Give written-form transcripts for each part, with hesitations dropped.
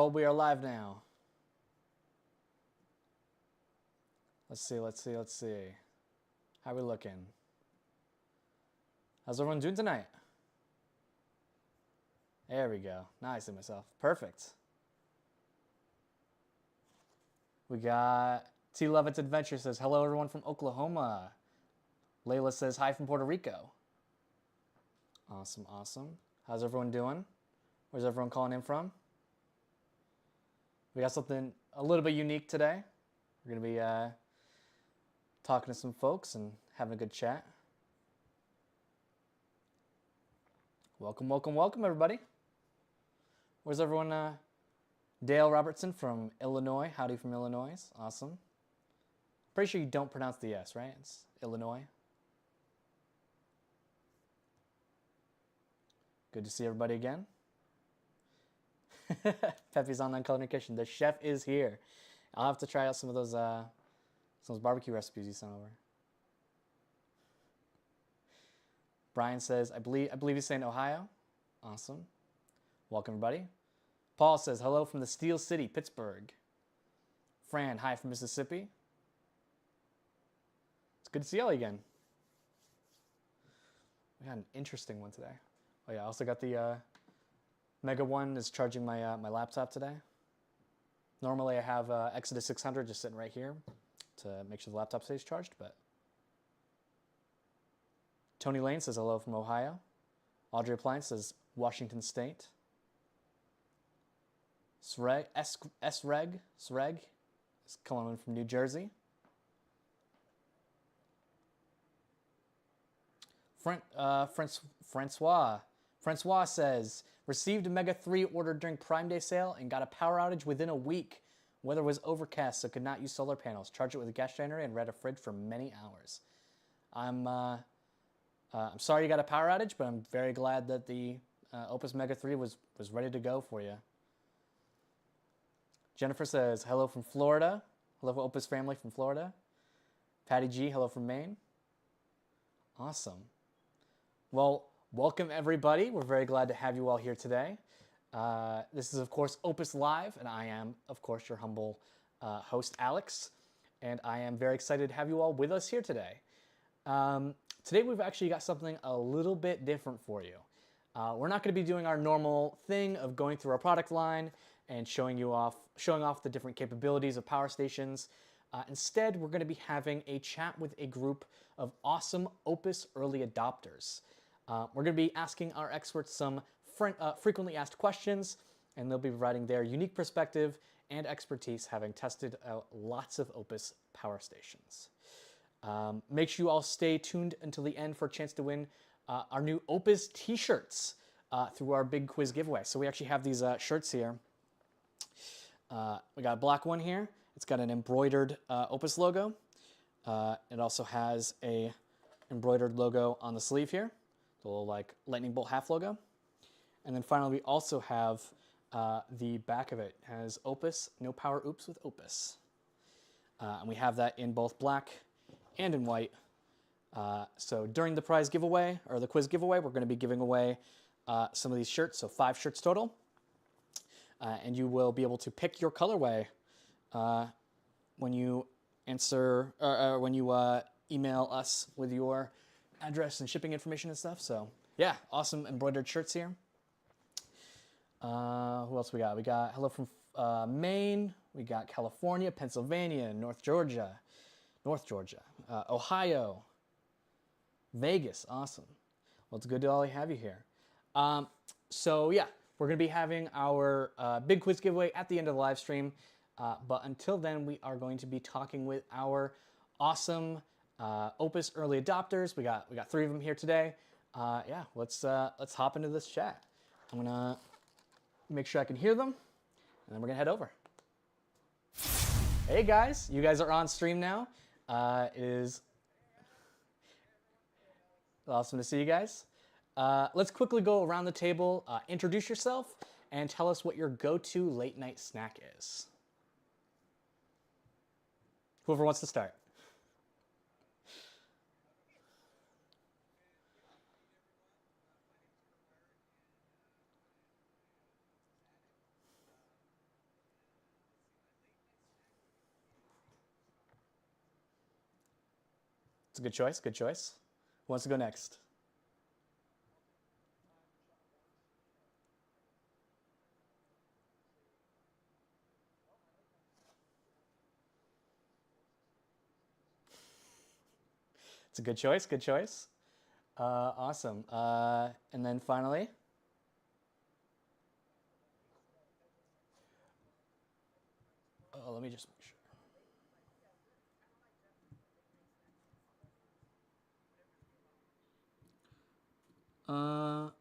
Oh, we are live now. Let's see. How we looking? How's everyone doing tonight? There we go. Now I see myself. Perfect. We got T. Levitt's Adventure says, hello everyone from Oklahoma. Layla says, hi from Puerto Rico. Awesome. How's everyone doing? Where's everyone calling in from? We got something a little bit unique today. We're going to be talking to some folks and having a good chat. Welcome, everybody. Where's everyone? Dale Robertson from Illinois. Howdy from Illinois. Awesome. Pretty sure you don't pronounce the S, right? It's Illinois. Good to see everybody again. Pepe's Online Culinary Kitchen. The chef is here. I'll have to try out some of those barbecue recipes you sent over. Brian says, I believe he's saying Ohio. Awesome. Welcome, everybody. Paul says, hello from the Steel City, Pittsburgh. Fran, hi from Mississippi. It's good to see y'all again. We had an interesting one today. Oh yeah, I also got the Mega One is charging my my laptop today. Normally I have Exodus 600 just sitting right here to make sure the laptop stays charged, but Tony Lane says hello from Ohio. Audrey Appliance says Washington State. Sreg is calling in from New Jersey. Francois says, received a Mega 3 ordered during Prime Day sale and got a power outage within a week. Weather was overcast, so could not use solar panels. Charged it with a gas generator and read a fridge for many hours. I'm sorry you got a power outage, but I'm very glad that the Opus Mega 3 was ready to go for you. Jennifer says, hello from Florida. Hello from Opus family from Florida. Patty G, hello from Maine. Awesome. Well, welcome everybody. We're very glad to have you all here today. This is, of course, Opus Live, and I am, of course, your humble host, Alex. And I am very excited to have you all with us here today. Today we've actually got something a little bit different for you. We're not going to be doing our normal thing of going through our product line and showing off the different capabilities of power stations. Instead, we're going to be having a chat with a group of awesome Opus early adopters. We're going to be asking our experts some frequently asked questions, and they'll be providing their unique perspective and expertise, having tested out lots of Opus power stations. Make sure you all stay tuned until the end for a chance to win our new Opus t-shirts through our big quiz giveaway. So we actually have these shirts here. We got a black one here. It's got an embroidered Opus logo. It also has a embroidered logo on the sleeve here, the little like lightning bolt half logo. And then finally, we also have the back of it. It has Opus, no power oops with Opus. And we have that in both black and in white. So during the prize giveaway, or the quiz giveaway, we're going to be giving away some of these shirts, so 5 shirts total. And you will be able to pick your colorway when you answer, or when you email us with your address and shipping information and stuff. So yeah, awesome embroidered shirts here. Who else we got? We got hello from Maine. We got California, Pennsylvania, North Georgia, Ohio, Vegas. Awesome. Well, it's good to all have you here. So yeah, we're going to be having our big quiz giveaway at the end of the live stream. But until then, we are going to be talking with our awesome Opus early adopters. We got 3 of them here today. Yeah, let's hop into this chat. I'm gonna make sure I can hear them, and then we're gonna head over. Hey guys, you guys are on stream now. It is awesome to see you guys. Let's quickly go around the table, introduce yourself, and tell us what your go-to late night snack is. Whoever wants to start. It's a good choice. Good choice. Who wants to go next? It's a good choice. Good choice. Awesome. And then finally, let me just make sure. Hold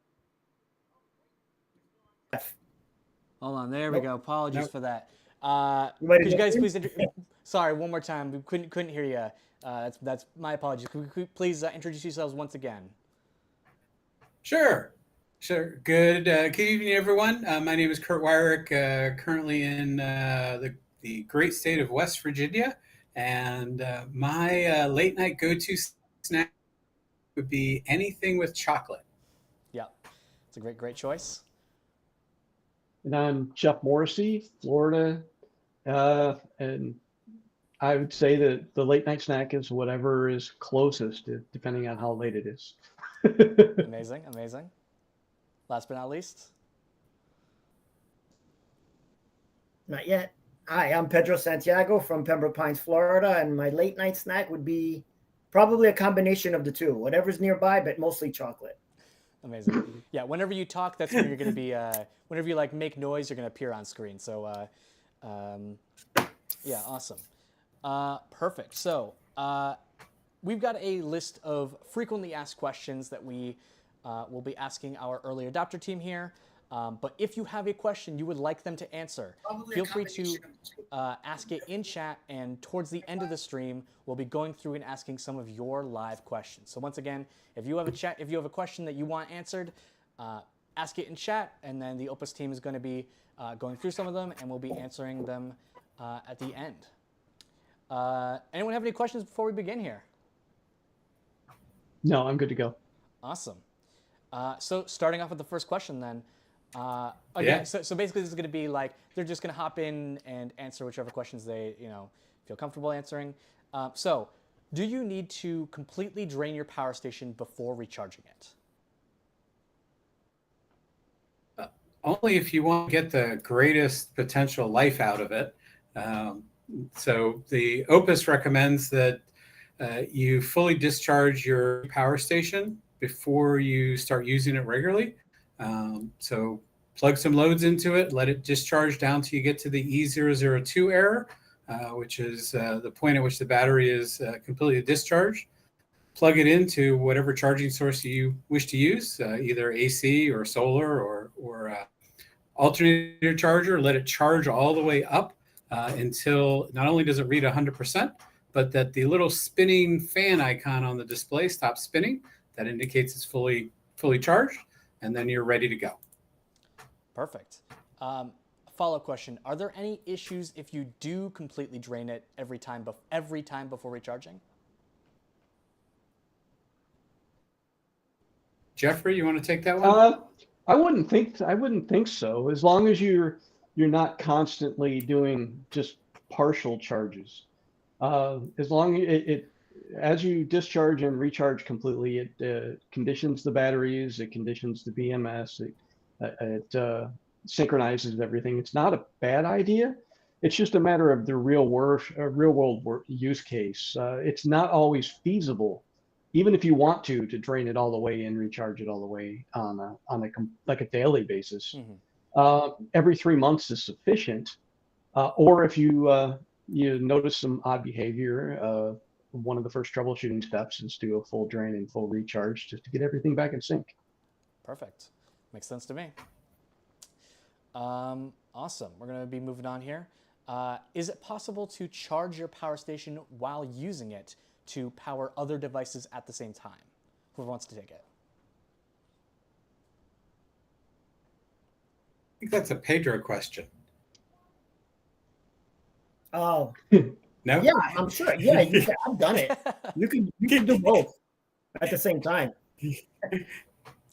on. There we go. Apologies for that. Could you guys please? Sorry, one more time. We couldn't hear you. That's my apologies. Could we please introduce yourselves once again? Sure. Good evening, everyone. My name is Kurt Wyrick, currently in the great state of West Virginia, and my late night go-to snack would be anything with chocolate. Yeah, it's a great choice. And I'm Jeff Morrissey, Florida, and I would say that the late night snack is whatever is closest, depending on how late it is. Amazing. Last but not least. Not yet. Hi, I'm Pedro Santiago from Pembroke Pines, Florida, and my late night snack would be probably a combination of the two, whatever's nearby, but mostly chocolate. Amazing. Yeah, whenever you talk, that's when you're going to be, whenever you like make noise, you're going to appear on screen. So, yeah, awesome. Perfect. So, we've got a list of frequently asked questions that we will be asking our early adopter team here. But if you have a question you would like them to answer, feel free to ask it in chat, and towards the end of the stream, we'll be going through and asking some of your live questions. So once again, if you have a question that you want answered, ask it in chat, and then the Opus team is going to be going through some of them, and we'll be answering them at the end. Anyone have any questions before we begin here? No, I'm good to go. Awesome. So starting off with the first question then. Again, so basically this is going to be like, they're just going to hop in and answer whichever questions they feel comfortable answering. So do you need to completely drain your power station before recharging it? Only if you want to get the greatest potential life out of it. So the OPUS recommends that you fully discharge your power station before you start using it regularly. So plug some loads into it, let it discharge down till you get to the E002 error, which is the point at which the battery is completely discharged. Plug it into whatever charging source you wish to use, either AC or solar or alternator charger. Let it charge all the way up until not only does it read 100%, but that the little spinning fan icon on the display stops spinning. That indicates it's fully charged, and then you're ready to go. Perfect. Follow-up question: are there any issues if you do completely drain it every time before recharging? Jeffrey, you want to take that one? I wouldn't think so. As long as you're not constantly doing just partial charges. As long as as you discharge and recharge completely, it conditions the batteries, it conditions the BMS, it synchronizes everything. It's not a bad idea. It's just a matter of the real world use case. It's not always feasible, even if you want to drain it all the way and recharge it all the way on a daily basis. Mm-hmm. Every 3 months is sufficient. Or if you notice some odd behavior, one of the first troubleshooting steps is do a full drain and full recharge just to get everything back in sync. Perfect. Makes sense to me. Awesome. We're going to be moving on here. Is it possible to charge your power station while using it to power other devices at the same time? Whoever wants to take it. I think that's a Pedro question. Oh. No? Yeah, I'm sure. Yeah, I've done it. You can do both at the same time.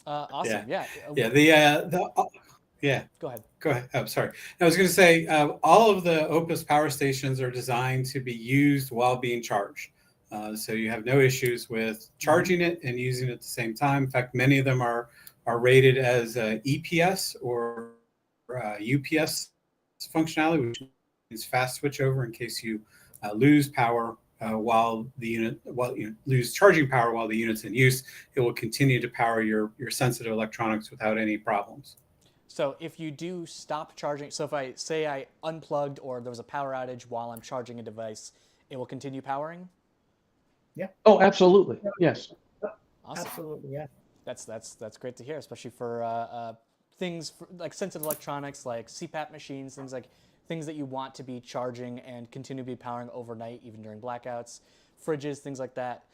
Awesome. Yeah. Yeah. Go ahead. I'm sorry. I was going to say all of the OPUS power stations are designed to be used while being charged. So you have no issues with charging it and using it at the same time. In fact, many of them are rated as EPS or UPS functionality, which means fast switchover in case you lose power while you lose charging power while the unit's in use. It will continue to power your sensitive electronics without any problems. So if you do stop charging, so if I say I unplugged or there was a power outage while I'm charging a device, it will continue powering? Yeah. Oh, absolutely. Yes. Awesome. Absolutely. Yeah. That's great to hear, especially for things like sensitive electronics, like CPAP machines, things that you want to be charging and continue to be powering overnight, even during blackouts, fridges, things like that.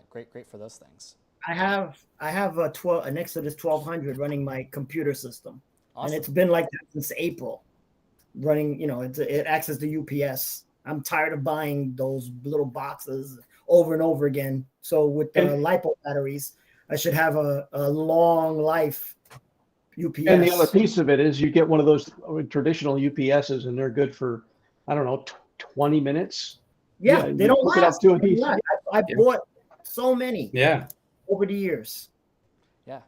Great for those things. I have an Exodus 1200 running my computer system, Awesome. and it's been like that since April. Running, it acts as the UPS. I'm tired of buying those little boxes over and over again. So with the LiPo batteries, I should have a long life UPS. And the other piece of it is you get one of those traditional UPSs, and they're good for, I don't know, 20 minutes. Yeah, they don't last. I bought so many. Yeah. Over the years. Yeah,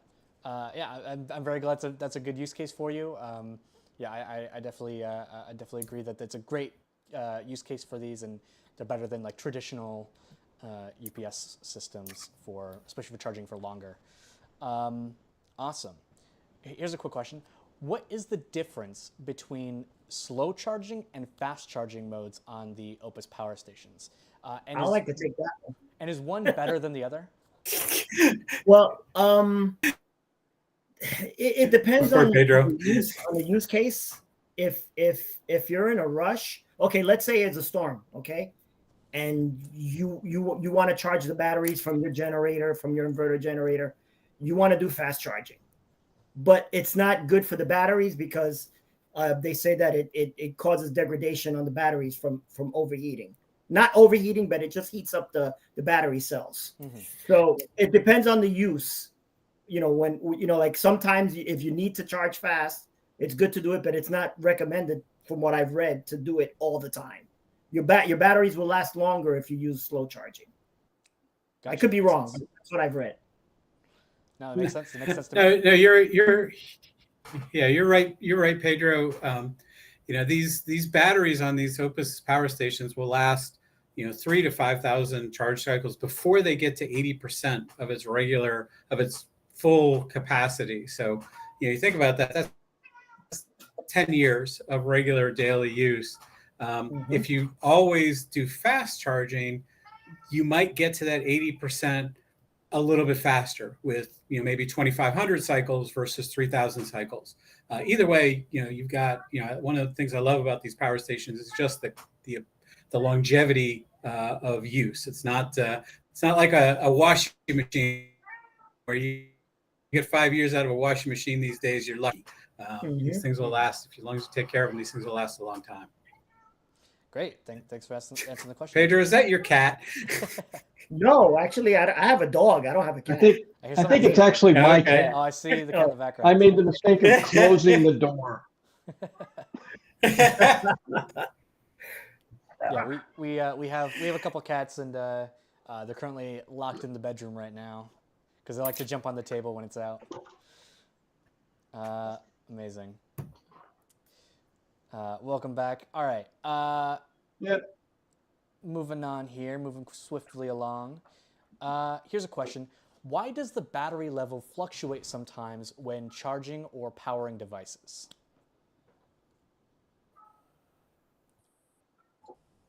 I'm very glad that's a good use case for you. I definitely agree that that's a great use case for these, and they're better than like traditional UPS systems especially for charging for longer. Awesome. Here's a quick question: what is the difference between slow charging and fast charging modes on the OUPES power stations? I like to take that one. And is one better than the other? Well, it depends on the use case. If you're in a rush, okay, let's say it's a storm, okay, and you want to charge the batteries from your generator, from your inverter generator, you want to do fast charging, but it's not good for the batteries because they say that it causes degradation on the batteries from overheating. Not overheating, but it just heats up the battery cells. Mm-hmm. So it depends on the use. When like sometimes if you need to charge fast, it's good to do it, but it's not recommended from what I've read to do it all the time. Your batteries will last longer if you use slow charging. Gotcha. I could be wrong. But that's what I've read. No, it makes sense. It makes sense to me. No, you're right. You're right, Pedro. These batteries on these OUPES power stations will last 3,000 to 5,000 charge cycles before they get to 80% of its full capacity. So you think about that. That's 10 years of regular daily use. If you always do fast charging, you might get to that 80% a little bit faster with maybe 2,500 cycles versus 3,000 cycles. Either way, you've got one of the things I love about these power stations is just the longevity of use. It's not like a washing machine where you get 5 years out of a washing machine these days. You're lucky. These things will last as long as you take care of them. These things will last a long time. Great. Thanks for answering the question. Pedro, is that your cat? No, actually, I have a dog. I don't have a cat. I think it's actually my cat. Oh, I see the cat in the background. I made the mistake of closing the door. Yeah, we have a couple cats, and they're currently locked in the bedroom right now because they like to jump on the table when it's out. Amazing. Welcome back. All right. Yep. Moving on here, moving swiftly along. Here's a question. Why does the battery level fluctuate sometimes when charging or powering devices?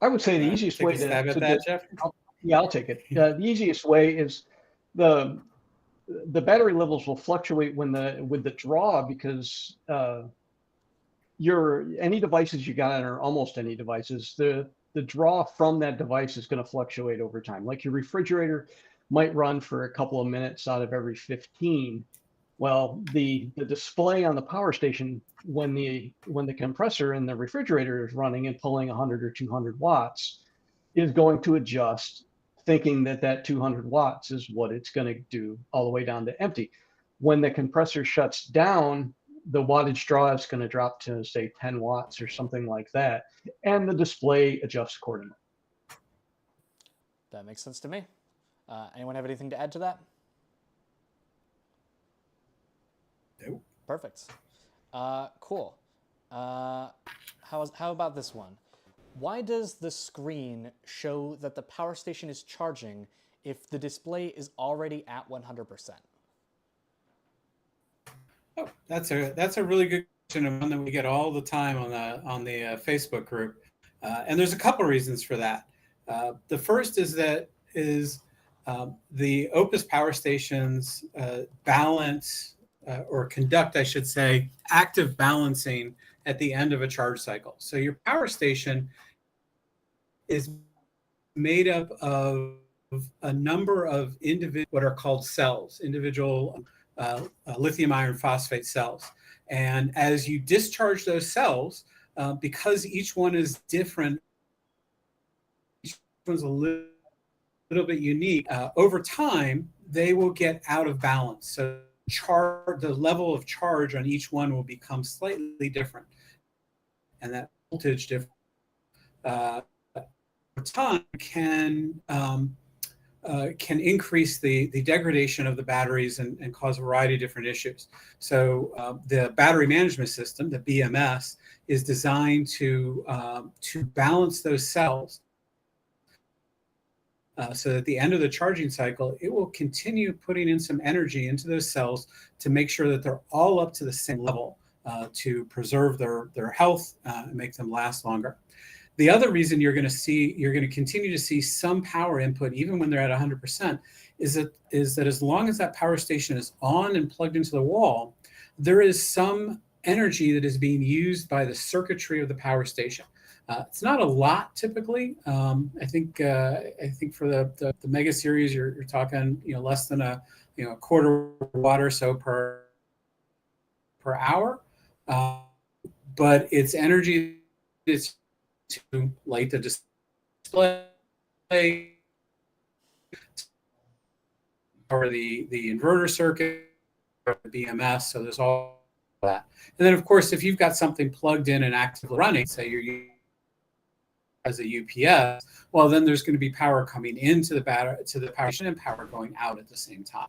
I would say the easiest way to Jeff? Yeah, I'll take it. The easiest way is the battery levels will fluctuate with the draw because any devices you got, or almost any devices, the draw from that device is going to fluctuate over time. Like your refrigerator might run for a couple of minutes out of every 15. Well, the display on the power station, when the compressor in the refrigerator is running and pulling 100 or 200 watts, is going to adjust, thinking that 200 watts is what it's going to do all the way down to empty. When the compressor shuts down, the wattage draw is going to drop to, say, 10 watts or something like that, and the display adjusts accordingly. That makes sense to me. Anyone have anything to add to that? Nope. Perfect. Cool. How about this one? Why does the screen show that the power station is charging if the display is already at 100%? Oh, that's a really good question, and one that we get all the time on the Facebook group. And there's a couple reasons for that. The first is that the OUPES power stations balance or conduct, I should say, active balancing at the end of a charge cycle. So your power station is made up of a number of individual, what are called cells, individual lithium iron phosphate cells. And as you discharge those cells, because each one is different, each one's a little bit unique, over time, they will get out of balance. So the level of charge on each one will become slightly different. And that voltage difference over time can increase the degradation of the batteries and cause a variety of different issues. So the battery management system, the BMS, is designed to balance those cells so that at the end of the charging cycle, it will continue putting in some energy into those cells to make sure that they're all up to the same level to preserve their health and make them last longer. The other reason you're going to continue to see some power input even when they're at 100% is that as long as that power station is on and plugged into the wall, there is some energy that is being used by the circuitry of the power station. It's not a lot typically. I think for the Mega Series, you're talking less than a quarter watt or so per hour, but it's energy that's to light the display or the inverter circuit or the BMS. So there's all that. And then of course, if you've got something plugged in and actively running, say you're using as a UPS, well, then there's going to be power coming into the battery to the power station and power going out at the same time.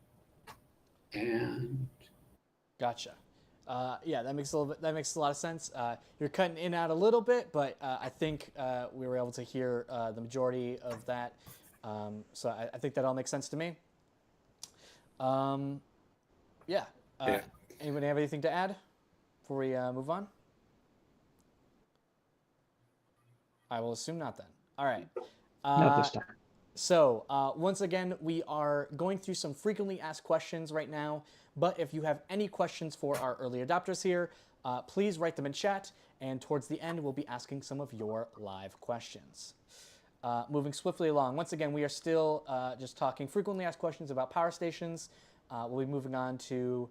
And gotcha. Yeah, that makes a lot of sense. You're cutting in and out a little bit, but I think we were able to hear the majority of that. So I think that all makes sense to me. Yeah. Anybody have anything to add before we move on? I will assume not then. All right. Not this time. So once again, we are going through some frequently asked questions right now. But if you have any questions for our early adopters here, please write them in chat. And towards the end, we'll be asking some of your live questions. Moving swiftly along. Once again, we are still just talking frequently asked questions about power stations. We'll be moving on to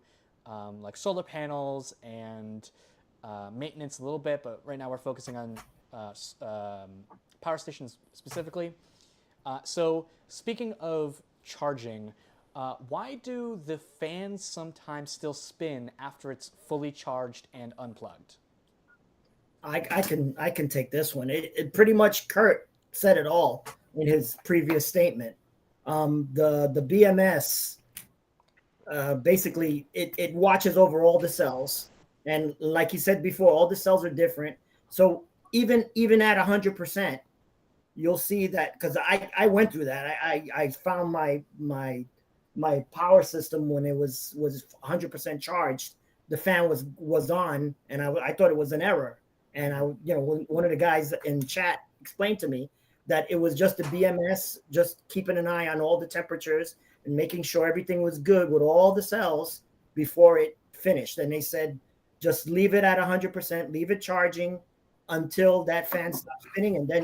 like solar panels and maintenance a little bit. But right now we're focusing on power stations specifically. So speaking of charging, why do the fans sometimes still spin after it's fully charged and unplugged? I can take this one. It pretty much Kurt said it all in his previous statement. The BMS basically it watches over all the cells, and like he said before, all the cells are different. So even at 100%, you'll see that because I went through that. I found my power system when it was 100% charged. The fan was on, and I thought it was an error. And one of the guys in chat explained to me that it was just the BMS, just keeping an eye on all the temperatures and making sure everything was good with all the cells before it finished. And they said, just leave it at 100%, leave it charging until that fan stops spinning, and then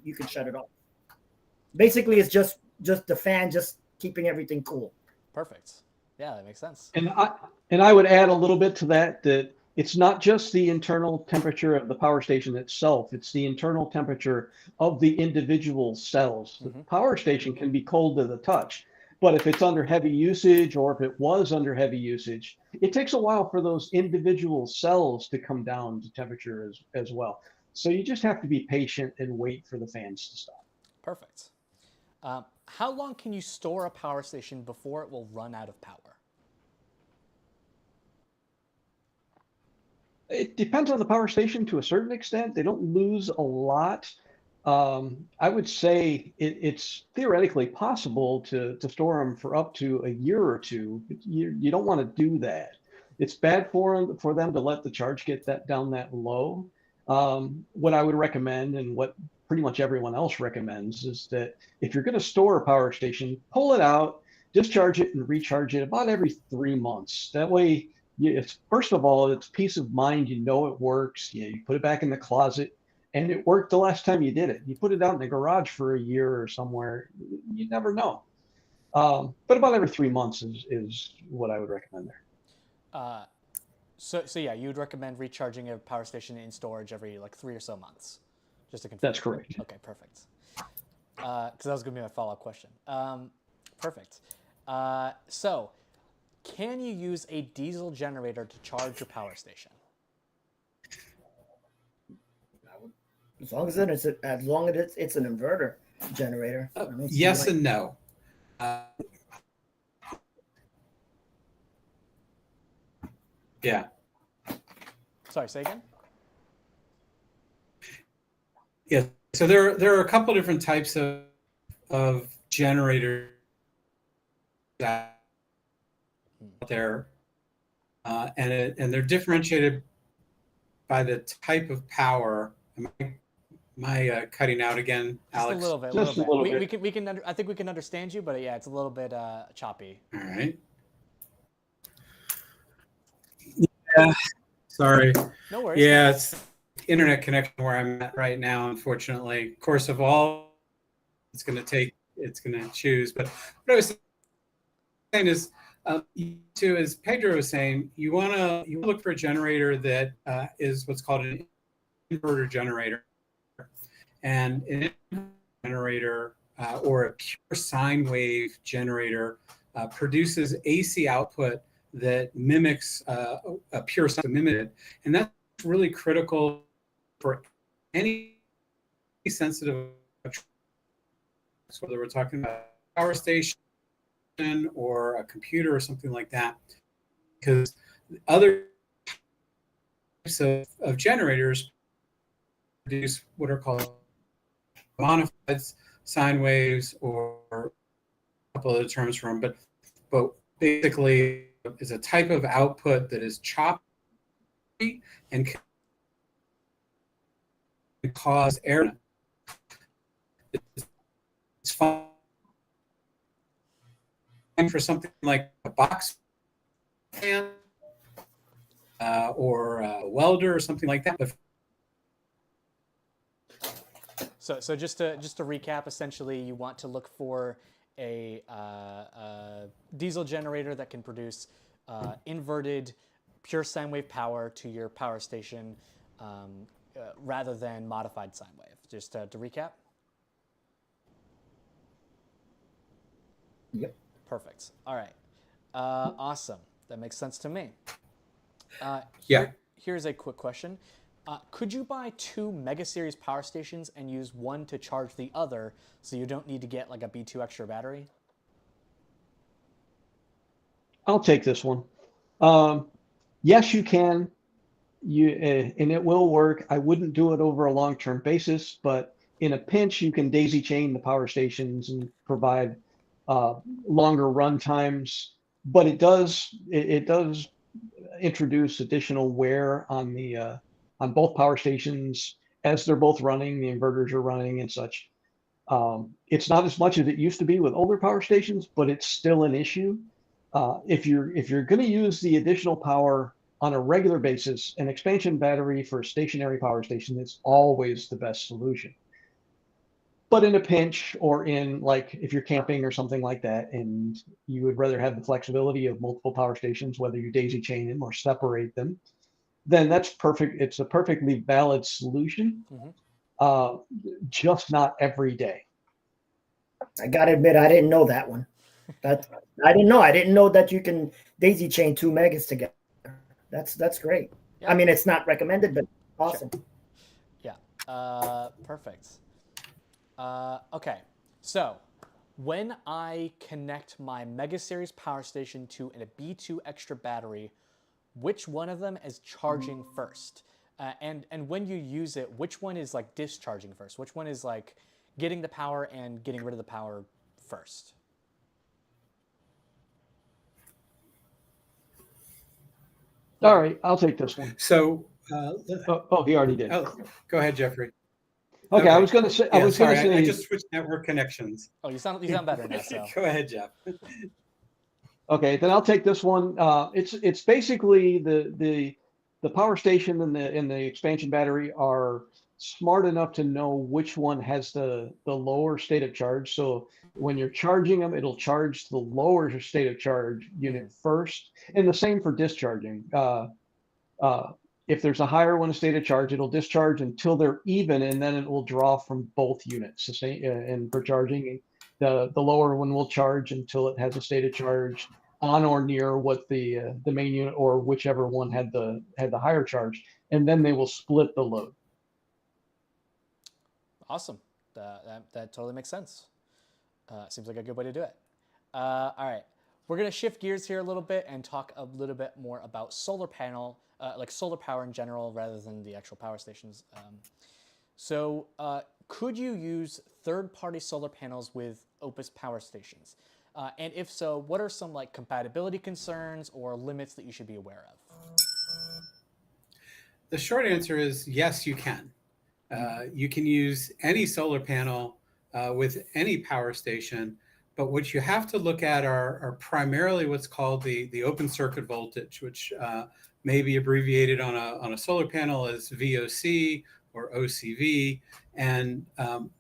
you can shut it off. Basically, it's just the fan just keeping everything cool. Perfect. Yeah, that makes sense. And I would add a little bit to that it's not just the internal temperature of the power station itself, it's the internal temperature of the individual cells. The power station can be cold to the touch, but if it's under heavy usage or if it was under heavy usage, it takes a while for those individual cells to come down to temperature as well. So you just have to be patient and wait for the fans to stop. Perfect. How long can you store a power station before it will run out of power? It depends on the power station to a certain extent. They don't lose a lot. I would say it's theoretically possible to store them for up to a year or two. But you don't want to do that. It's bad for them to let the charge get down that low. What I would recommend, and what pretty much everyone else recommends, is that if you're going to store a power station, pull it out, discharge it, and recharge it about every 3 months. That way, it's first of all, it's peace of mind. You know it works. You put it back in the closet, and it worked the last time you did it. You put it out in the garage for a year or somewhere. You never know. But about every 3 months is what I would recommend there. So yeah, you would recommend recharging a power station in storage every like 3 or so months, just to confirm. That's correct. Okay, perfect. Because that was going to be my follow-up question. Perfect. So, can you use a diesel generator to charge your power station? As long as it's an inverter generator. Yes and no. Yeah. Sorry, say again? Yeah. So there are a couple different types of generators out there, and they're differentiated by the type of power. Am I cutting out again, Alex? Just a little bit. Just a little bit. We can I think we can understand you, but yeah, it's a little bit choppy. All right. Yeah. Sorry. No worries. Yeah, it's internet connection where I'm at right now, unfortunately. Of course, of all it's going to choose. But what I was saying is, as Pedro was saying, you want to look for a generator that is what's called an inverter generator. And an inverter generator or a pure sine wave generator produces AC output that mimics a pure sine wave, and that's really critical for any sensitive, whether we're talking about a power station or a computer or something like that, because other types of generators produce what are called modified sine waves, or a couple other terms for them, but basically is a type of output that is choppy and can cause air. It's fine for something like a box fan or a welder or something like that. But So just to recap, essentially, you want to look for a diesel generator that can produce inverted pure sine wave power to your power station, rather than modified sine wave. Just to recap. Yep. Perfect. All right. Awesome. That makes sense to me. Here's a quick question. Could you buy 2 Mega Series power stations and use one to charge the other, so you don't need to get like a B2 extra battery? I'll take this one. Yes, you can. And it will work. I wouldn't do it over a long-term basis, but in a pinch, you can daisy chain the power stations and provide longer run times. But it does introduce additional wear on the on both power stations as they're both running. The inverters are running and such. It's not as much as it used to be with older power stations, but it's still an issue. If you're going to use the additional power on a regular basis, an expansion battery for a stationary power station is always the best solution. But in a pinch, or in like if you're camping or something like that, and you would rather have the flexibility of multiple power stations, whether you daisy chain them or separate them, then that's perfect. It's a perfectly valid solution. Just not every day. I gotta admit, I didn't know that one. I didn't know that you can daisy chain 2 megas together. That's great. Yeah. I mean, it's not recommended, but awesome. Sure. Yeah. Perfect. Okay. So when I connect my Mega Series power station to a B2 extra battery, which one of them is charging first? And when you use it, which one is like discharging first? Which one is like getting the power and getting rid of the power first? All right, I'll take this one. So, He already did. oh, go ahead, Jeffrey. Okay, I was going to say. Yeah, I was going sorry, to say. I just switched network connections. Oh, you sound better now. So Go ahead, Jeff. Okay, then I'll take this one. It's basically the power station and the expansion battery are smart enough to know which one has the lower state of charge. So when you're charging them, it'll charge the lower state of charge unit first, and the same for discharging. If there's a higher one state of charge, it'll discharge until they're even, and then it will draw from both units. The same, and for charging, the lower one will charge until it has a state of charge on or near what the main unit or whichever one had the higher charge, and then they will split the load. awesome. That totally makes sense. Seems like a good way to do it. All right, we're gonna shift gears here a little bit and talk a little bit more about solar panel, like solar power in general, rather than the actual power stations. So could you use third-party solar panels with OUPES power stations? And if so, what are some like compatibility concerns or limits that you should be aware of? The short answer is yes, you can. You can use any solar panel with any power station, but what you have to look at are primarily what's called the open circuit voltage, which may be abbreviated on a solar panel as VOC or OCV. And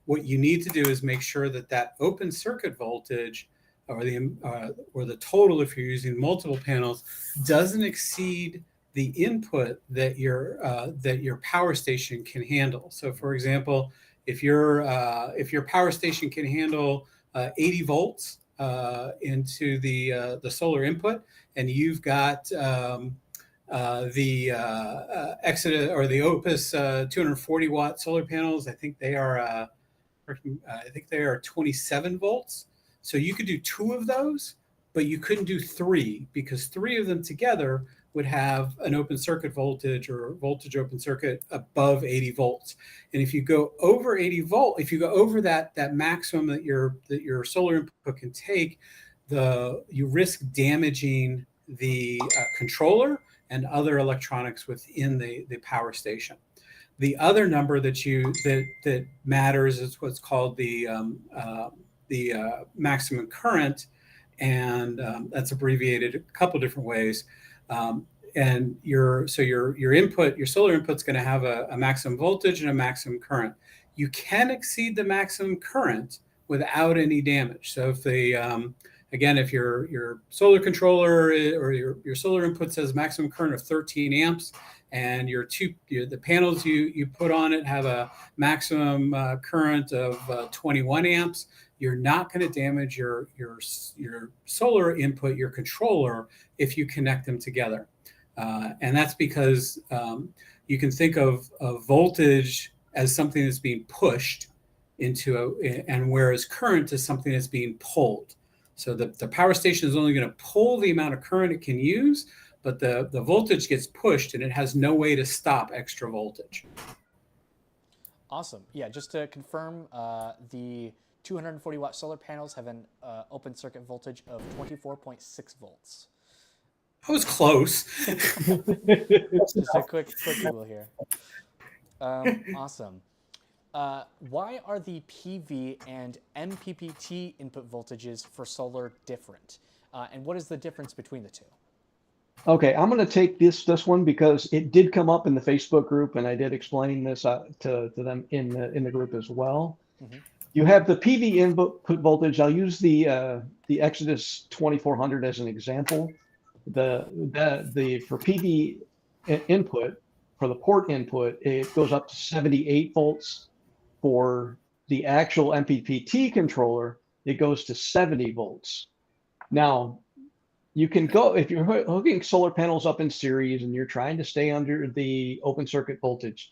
what you need to do is make sure that open circuit voltage or the total, if you're using multiple panels, doesn't exceed the input that your power station can handle. So, for example, if your power station can handle 80 volts into the solar input, and you've got the Exodus or the OUPES 240 watt solar panels, I think they are 27 volts. So you could do 2 of those, but you couldn't do 3 because 3 of them together would have an open circuit voltage or voltage open circuit above 80 volts. And if you go over 80 volt, if you go over that maximum that your solar input can take, you risk damaging the controller and other electronics within the power station. The other number that matters is what's called the maximum current, and that's abbreviated a couple different ways. And your solar input's going to have a maximum voltage and a maximum current. You can exceed the maximum current without any damage. So if your solar controller or your solar input says maximum current of 13 amps, and the panels you put on it have a maximum current of 21 amps, you're not going to damage your solar input, your controller, if you connect them together. And that's because you can think of voltage as something that's being pushed into and whereas current is something that's being pulled. So the power station is only going to pull the amount of current it can use, but the voltage gets pushed and it has no way to stop extra voltage. Awesome. Yeah, just to confirm, the 240 watt solar panels have an open circuit voltage of 24.6 volts. I was close. Just a quick Google here. Awesome. Why are the PV and MPPT input voltages for solar different? And what is the difference between the two? Okay, I'm going to take this one because it did come up in the Facebook group, and I did explain this to them in the group as well. Mm-hmm. You have the PV input voltage. I'll use the Exodus 2400 as an example. For PV input, for the port input, it goes up to 78 volts. For the actual MPPT controller, it goes to 70 volts. Now, you can go, if you're hooking solar panels up in series and you're trying to stay under the open circuit voltage,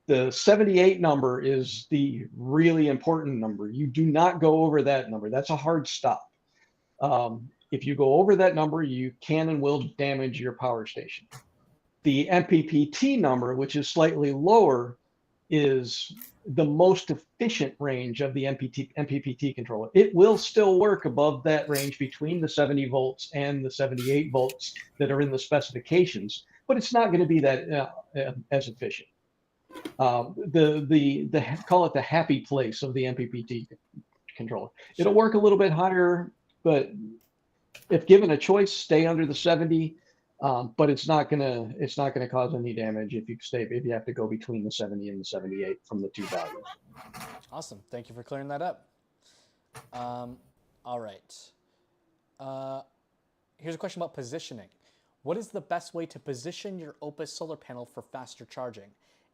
The 78 number is the really important number. You do not go over that number. That's a hard stop. If you go over that number, you can and will damage your power station. The MPPT number, which is slightly lower, is the most efficient range of the MPPT controller. It will still work above that range between the 70 volts and the 78 volts that are in the specifications, but it's not going to be that as efficient. Call it the happy place of the MPPT controller. It'll work a little bit higher, but if given a choice, stay under the 70. But it's not gonna cause any damage if you have to go between the 70 and the 78 from the two values. Awesome. Thank you for clearing that up. All right. Here's a question about positioning. What is the best way to position your OUPES solar panel for faster charging?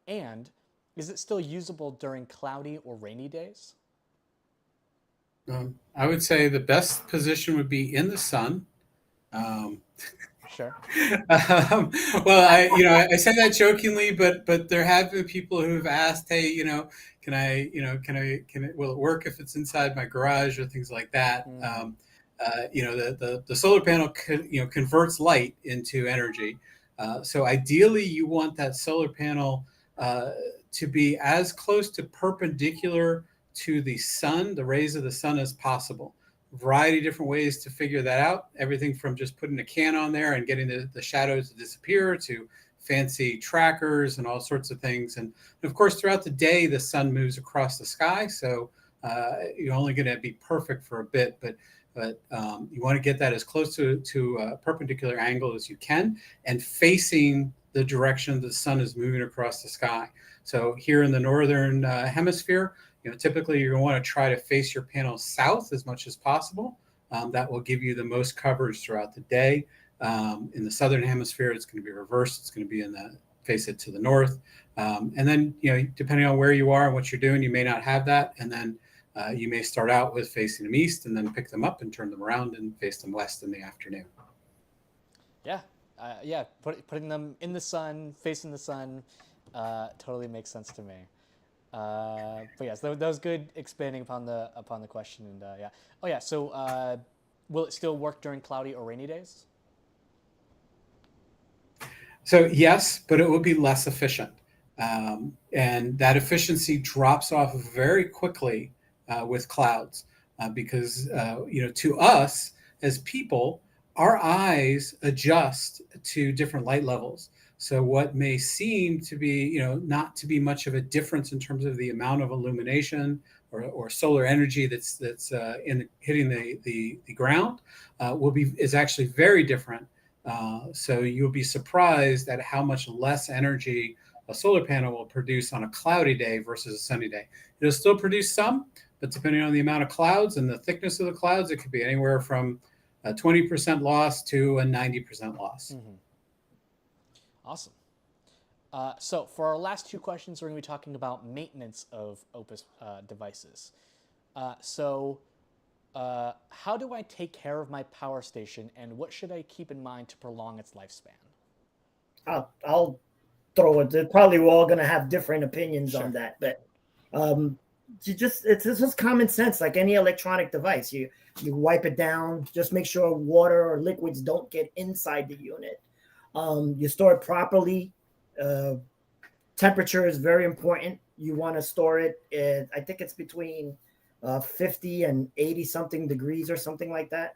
And is it still usable during cloudy or rainy days? I would say the best position would be in the sun. Sure. Well, I say that jokingly, but there have been people who've asked, hey, will it work if it's inside my garage or things like that? The solar panel converts light into energy. So ideally, you want that solar panel to be as close to perpendicular to the sun, the rays of the sun, as possible. Variety of different ways to figure that out. Everything from just putting a can on there and getting the shadows to disappear to fancy trackers and all sorts of things. And of course, throughout the day, the sun moves across the sky. So you're only going to be perfect for a bit, but you want to get that as close to a perpendicular angle as you can and facing the direction the sun is moving across the sky. So here in the northern hemisphere, typically you're going to want to try to face your panel south as much as possible. That will give you the most coverage throughout the day. In the southern hemisphere, it's going to be reversed. It's going to be face it to the north. And then, depending on where you are and what you're doing, you may not have that. And then you may start out with facing them east and then pick them up and turn them around and face them west in the afternoon. Yeah. Putting them in the sun, facing the sun, totally makes sense to me. But yes, that was good expanding upon the question. And yeah. So will it still work during cloudy or rainy days? So yes, but it will be less efficient. And that efficiency drops off very quickly with clouds because, to us as people, our eyes adjust to different light levels. So what may seem to be, not to be much of a difference in terms of the amount of illumination or solar energy that's hitting the ground is actually very different. So you'll be surprised at how much less energy a solar panel will produce on a cloudy day versus a sunny day. It'll still produce some, but depending on the amount of clouds and the thickness of the clouds, it could be anywhere from a 20% loss to a 90% loss. Mm-hmm. Awesome. So for our last two questions, we're going to be talking about maintenance of OUPES devices. So how do I take care of my power station, and what should I keep in mind to prolong its lifespan? I'll throw it. Probably we're all going to have different opinions Sure. on that, but it's just common sense. Like any electronic device, you wipe it down. Just make sure water or liquids don't get inside the unit. You store it properly. Temperature is very important. You want to store it at, I think it's between 50 and 80 something degrees or something like that.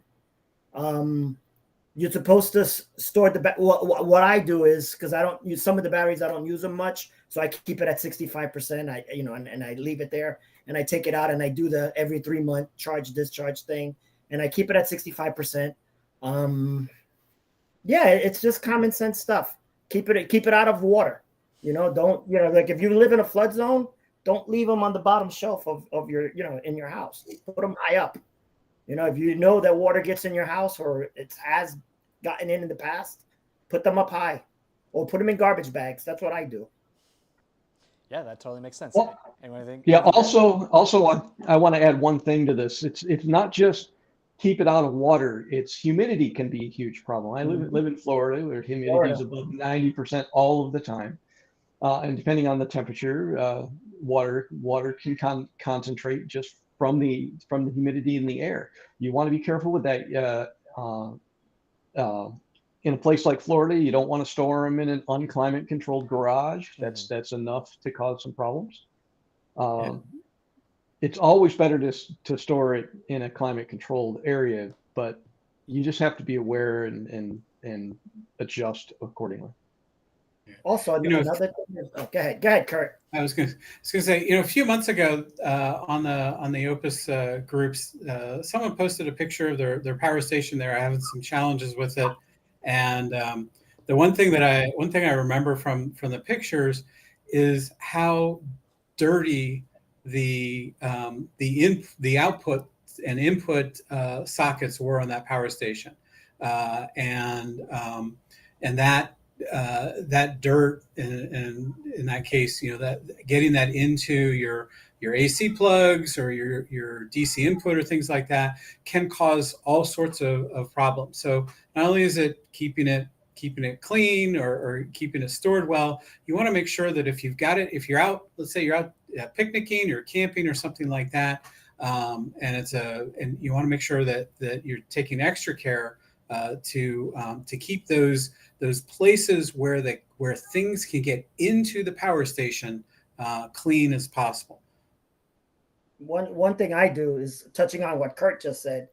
You're supposed to store what I do is, because I don't use some of the batteries, I don't use them much, so I keep it at 65%. And I leave it there, and I take it out and I do the every 3 month charge discharge thing, and I keep it at 65%. Yeah, it's just common sense stuff. Keep it out of water. Don't like if you live in a flood zone, don't leave them on the bottom shelf of your in your house. Put them high up. If you know that water gets in your house or it has gotten in the past, put them up high, or put them in garbage bags. That's what I do. Yeah, that totally makes sense. Well, Anyone think? Yeah. Also, I want to add one thing to this. It's not just keep it out of water. It's humidity can be a huge problem. I live in Florida where humidity is above 90% all of the time. And depending on the temperature, water can concentrate just from the humidity in the air. You want to be careful with that. In a place like Florida, you don't want to store them in an unclimate controlled garage. That's enough to cause some problems. It's always better to store it in a climate controlled area, but you just have to be aware and adjust accordingly. Also, another thing is, go ahead, Kurt. I was going to say, a few months ago on the Opus groups, someone posted a picture of their power station there, having some challenges with it, and the one thing I remember from the pictures is how dirty the output and input sockets were on that power station, and that dirt in that case, that getting that into your AC plugs or your DC input or things like that can cause all sorts of problems. So not only is it keeping it clean or keeping it stored well, you want to make sure that if you're out, let's say you're out picnicking or camping or something like that, and you want to make sure that you're taking extra care to keep those places where things can get into the power station clean as possible. One thing I do is touching on what Kurt just said.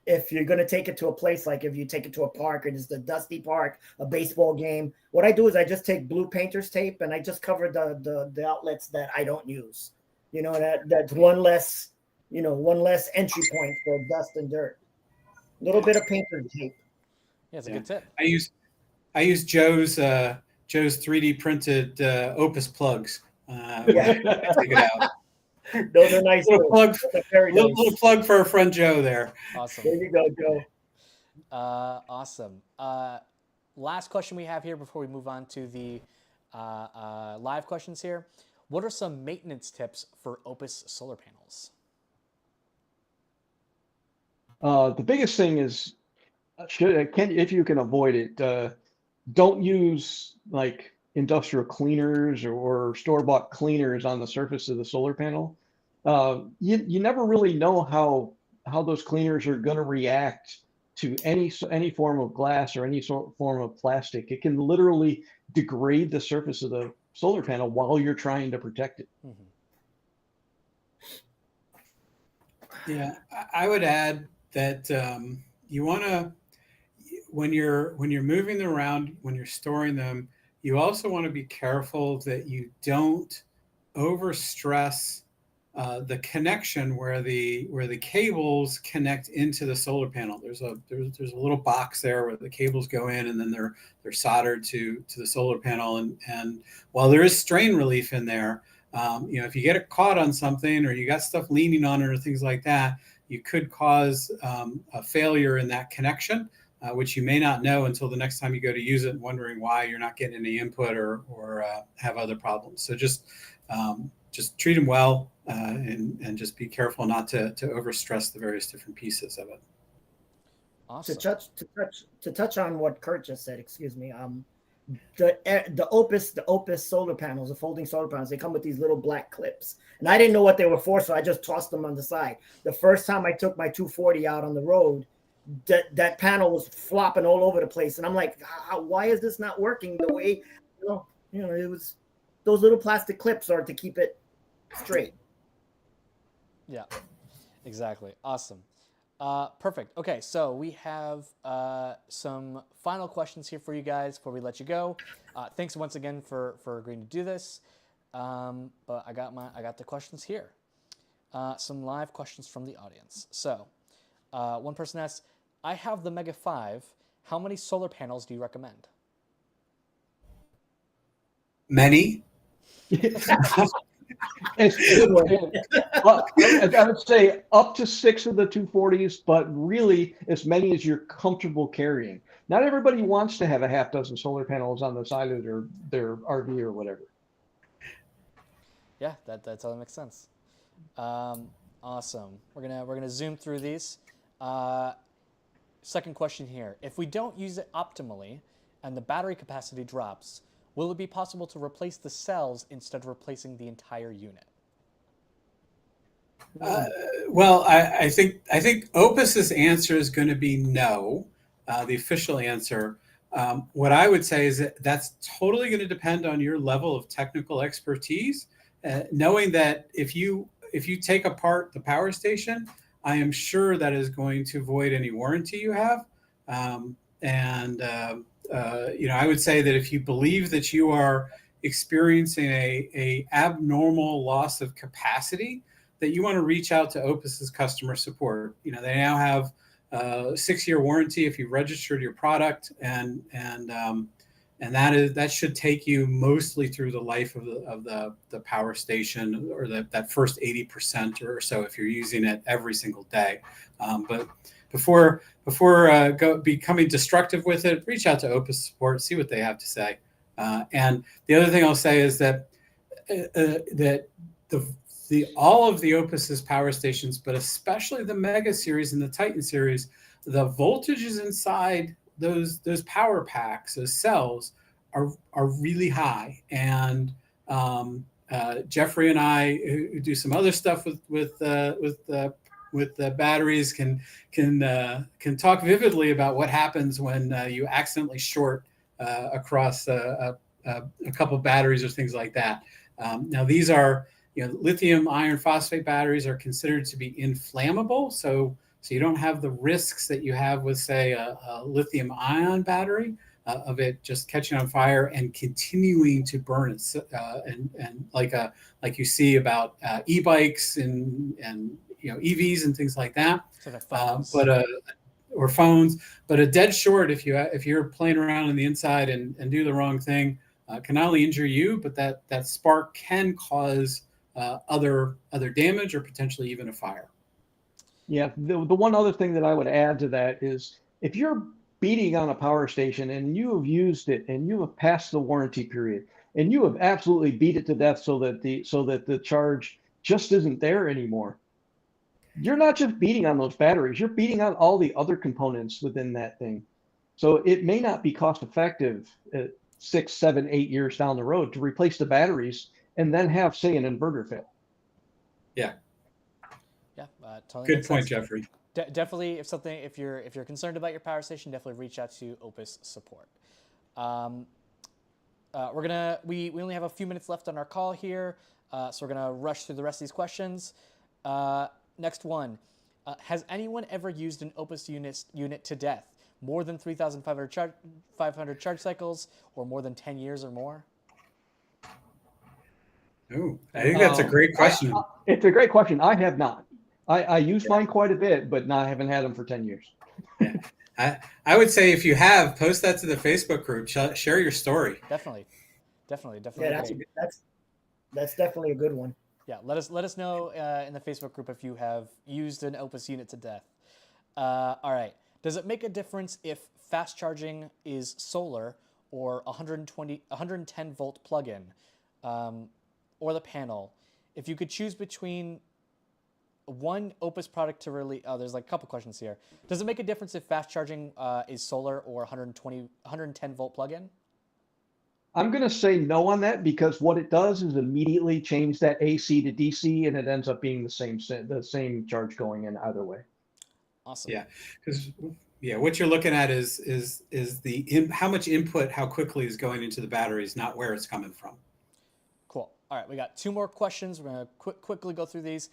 If you're going to take it to a place, like if you take it to a park and it's the dusty park, a baseball game, what I do is I just take blue painter's tape and I just cover the outlets that I don't use. That's one less entry point for dust and dirt. A little bit of painter's tape. Yeah, it's a good tip. I use Joe's 3D printed Opus plugs. Take it out. Those are nice. Little plug for our friend Joe there. Awesome. There you go, Joe. Awesome. Last question we have here before we move on to the live questions here. What are some maintenance tips for Opus solar panels? The biggest thing is, if you can avoid it, don't use like industrial cleaners or store-bought cleaners on the surface of the solar panel. You never really know how those cleaners are going to react to any form of glass or any form of plastic. It can literally degrade the surface of the solar panel while you're trying to protect it. Mm-hmm. Yeah, I would add that you want to, when you're moving them around, when you're storing them, you also want to be careful that you don't overstress the connection where the cables connect into the solar panel. There's a little box there where the cables go in, and then they're soldered to the solar panel. And while there is strain relief in there, if you get it caught on something or you got stuff leaning on it or things like that, you could cause a failure in that connection, which you may not know until the next time you go to use it and wondering why you're not getting any input or have other problems. So just treat them well and just be careful not to overstress the various different pieces of it. Awesome. To touch on what Kurt just said, excuse me. The Opus solar panels, the folding solar panels, they come with these little black clips, and I didn't know what they were for, so I just tossed them on the side. The first time I took my 240 out on the road, that panel was flopping all over the place, and I'm like, why is this not working the way? It was those little plastic clips are to keep it straight. Yeah, exactly. Awesome. Perfect. Okay, so we have some final questions here for you guys before we let you go. Thanks once again for agreeing to do this. But I got the questions here. Some live questions from the audience. So one person asks, I have the Mega 5. How many solar panels do you recommend? Many. I would say up to 6 of the 240s, but really as many as you're comfortable carrying. Not everybody wants to have a half dozen solar panels on the side of their RV or whatever. Yeah, that totally makes sense. Awesome. We're gonna zoom through these. Second question here: if we don't use it optimally and the battery capacity drops, will it be possible to replace the cells instead of replacing the entire unit? Well, I think Opus's answer is going to be no, the official answer. What I would say is that that's totally going to depend on your level of technical expertise. Knowing that if you take apart the power station, I am sure that is going to void any warranty you have. I would say that if you believe that you are experiencing a abnormal loss of capacity, that you want to reach out to Opus's customer support. They now have a 6-year warranty if you registered your product, and that should take you mostly through the life of the power station, or that first 80% or so if you're using it every single day. But before becoming destructive with it, reach out to Opus support, see what they have to say. And the other thing I'll say is that all of the Opus's power stations, but especially the Mega series and the Titan series, the voltages inside those power packs, those cells, are really high. And Jeffrey and I, who do some other stuff with the batteries, can talk vividly about what happens when you accidentally short across a couple batteries or things like that. Now these are, lithium iron phosphate batteries are considered to be inflammable, so you don't have the risks that you have with, say, a lithium ion battery, of it just catching on fire and continuing to burn it, and like you see about e-bikes and EVs and things like that. Or phones. But a dead short, if you're playing around on the inside and do the wrong thing, can not only injure you, but that spark can cause other damage or potentially even a fire. Yeah, the one other thing that I would add to that is, if you're beating on a power station and you have used it and you have passed the warranty period and you have absolutely beat it to death so that the charge just isn't there anymore, you're not just beating on those batteries, you're beating on all the other components within that thing. So it may not be cost effective 6, 7, 8 years down the road to replace the batteries and then have, say, an inverter fail. Yeah. Yeah. Totally Good makes point, sense. Jeffrey. Definitely, if you're concerned about your power station, definitely reach out to Opus support. We only have a few minutes left on our call here, so we're gonna rush through the rest of these questions. Next one, has anyone ever used an Opus unit to death? More than 3,500 charge cycles, or more than 10 years or more? Ooh, I think that's a great question. It's a great question. I have not. I use mine quite a bit, but I haven't had them for 10 years. Yeah. I would say, if you have, post that to the Facebook group. Share your story. Definitely. Yeah, that's definitely a good one. Yeah, let us know in the Facebook group if you have used an Opus unit to death. All right. Does it make a difference if fast charging is solar or 110 volt plug-in, or the panel? If you could choose between one Opus product to release, there's like a couple questions here. Does it make a difference if fast charging is solar or 110 volt plug-in? I'm going to say no on that, because what it does is immediately change that AC to DC, and it ends up being the same charge going in either way. Awesome. Yeah, because what you're looking at is how much input, how quickly is going into the batteries, not where it's coming from. Cool. All right, we got 2 more questions. We're going to quickly go through these.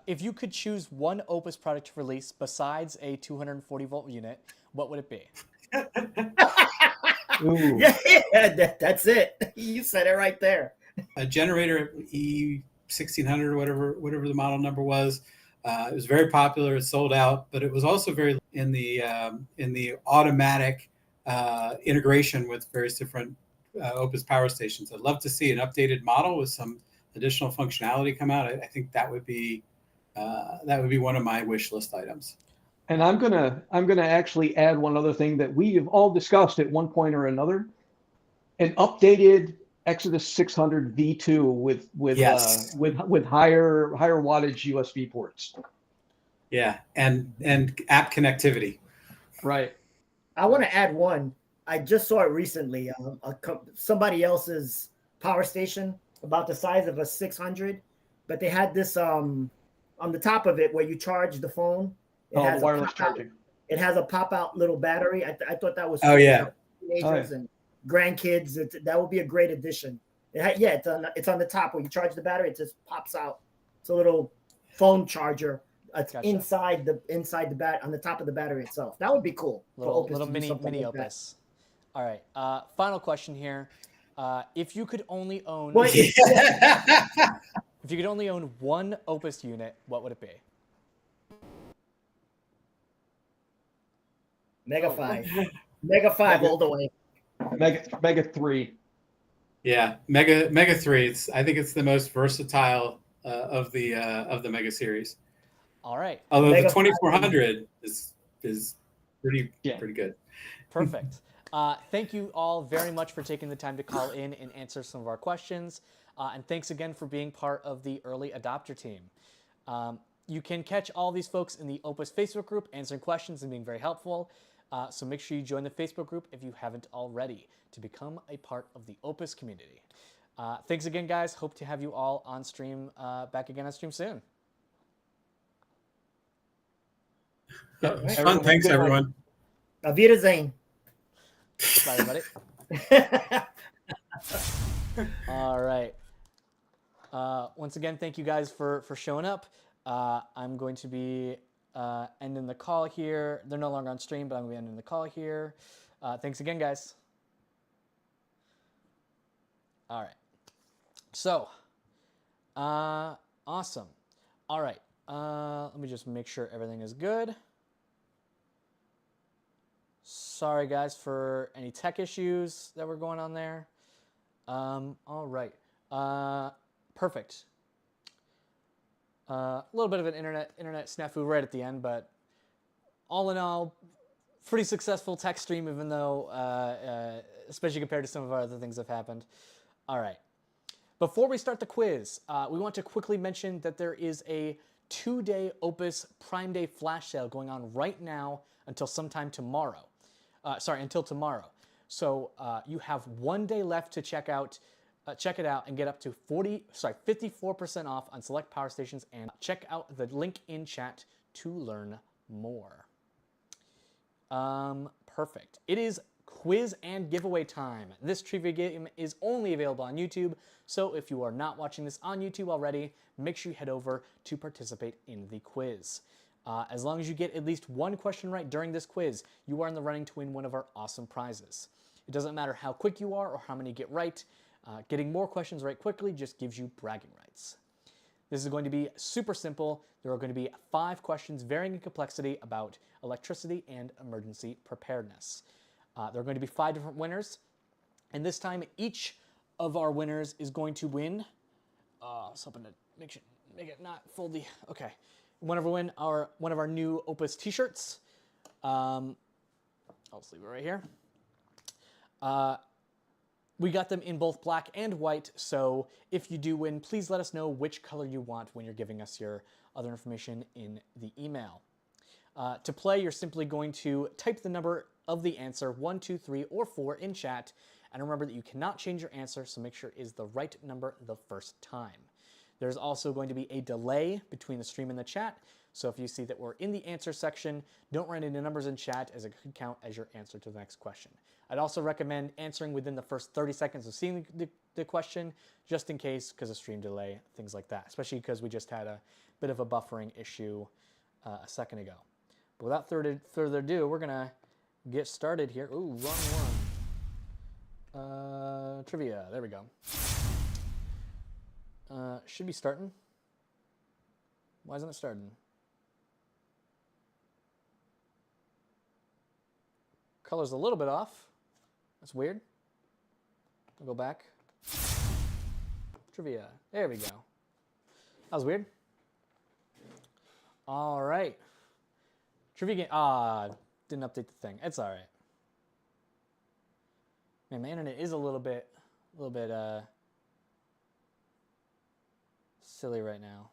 If you could choose one Opus product to release besides a 240 volt unit, what would it be? Yeah, that's it. You said it right there. A generator, E1600 or whatever the model number was. It was very popular. It sold out, but it was also very in the automatic integration with various different Opus power stations. I'd love to see an updated model with some additional functionality come out. I think that would be one of my wish list items. And I'm gonna actually add one other thing that we have all discussed at one point or another: an updated Exodus 600 V2 with higher wattage USB ports. Yeah, and app connectivity. Right. I want to add one. I just saw it recently. Somebody else's power station about the size of a 600, but they had this on the top of it where you charge the phone. It has the wireless a pop-out. charging. It has a pop-out little battery. I thought that was Oh, cool. yeah. Teenagers and grandkids. That would be a great addition. It's on the top where you charge the battery. It just pops out. It's a little phone charger. It's Gotcha. inside the bat on the top of the battery itself. That would be cool. Little mini like Opus. All right. Final question here. If you could only own Wait. if you could only own one Opus unit, what would it be? Mega 5. Mega 5 all the way. Mega 3. Yeah, Mega 3. I think it's the most versatile of the Mega series. All right. Although Mega the 2400 is pretty good. Perfect. Thank you all very much for taking the time to call in and answer some of our questions. And thanks again for being part of the early adopter team. You can catch all these folks in the Opus Facebook group answering questions and being very helpful. So make sure you join the Facebook group if you haven't already to become a part of the Opus community. Thanks again, guys. Hope to have you all on stream, back again on stream soon. It was fun. Thanks, everyone. Auf Wiedersehen. Bye, everybody. All right. Once again, thank you guys for showing up. I'm going to be ending the call here. They're no longer on stream, but I'm going to be ending the call here. Thanks again, guys. All right. So, awesome. All right. Let me just make sure everything is good. Sorry, guys, for any tech issues that were going on there. All right. Perfect. A little bit of an internet snafu right at the end, but all in all, pretty successful tech stream, even though, especially compared to some of our other things that have happened. All right. Before we start the quiz, we want to quickly mention that there is a 2-day Opus Prime Day flash sale going on right now until sometime tomorrow. Until tomorrow. So you have 1 day left to check it out and get up to 54% off on select power stations, and check out the link in chat to learn more. Perfect. It is quiz and giveaway time. This trivia game is only available on YouTube, so if you are not watching this on YouTube already, make sure you head over to participate in the quiz. As long as you get at least one question right during this quiz, you are in the running to win one of our awesome prizes. It doesn't matter how quick you are or how many you get right. Getting more questions right quickly just gives you bragging rights. This is going to be super simple. There are going to be 5 questions varying in complexity about electricity and emergency preparedness. There are going to be 5 different winners, and this time each of our winners is going to win. I was hoping to make it not fold the. Okay, one of our new Opus T-shirts. I'll just leave it right here. We got them in both black and white, so if you do win, please let us know which color you want when you're giving us your other information in the email. To play, you're simply going to type the number of the answer, 1, 2, 3, or 4 in chat, and remember that you cannot change your answer, so make sure it is the right number the first time. There's also going to be a delay between the stream and the chat, so if you see that we're in the answer section, don't write any numbers in chat, as it could count as your answer to the next question. I'd also recommend answering within the first 30 seconds of seeing the question, just in case, because of stream delay, things like that, especially because we just had a bit of a buffering issue a second ago. But without further ado, we're going to get started here. Ooh, wrong one. Trivia, there we go. Should be starting. Why isn't it starting? Color's a little bit off. That's weird. I'll go back. Trivia. There we go. That was weird. All right. Trivia game. Didn't update the thing. It's all right. Man, my internet is a little bit silly right now.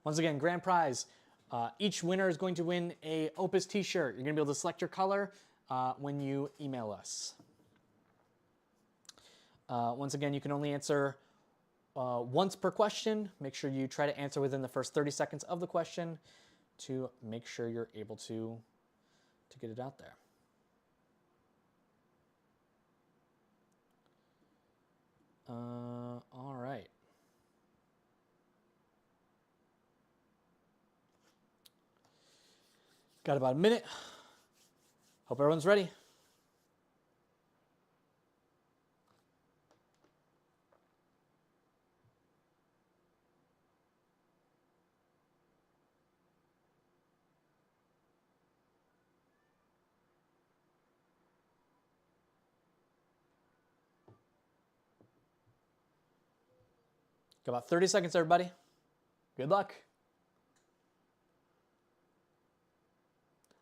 Once again, grand prize. Each winner is going to win a Opus t-shirt. You're going to be able to select your color when you email us. Once again, you can only answer once per question. Make sure you try to answer within the first 30 seconds of the question to make sure you're able to get it out there. All right. Got about a minute. Hope everyone's ready. Got about 30 seconds, everybody. Good luck.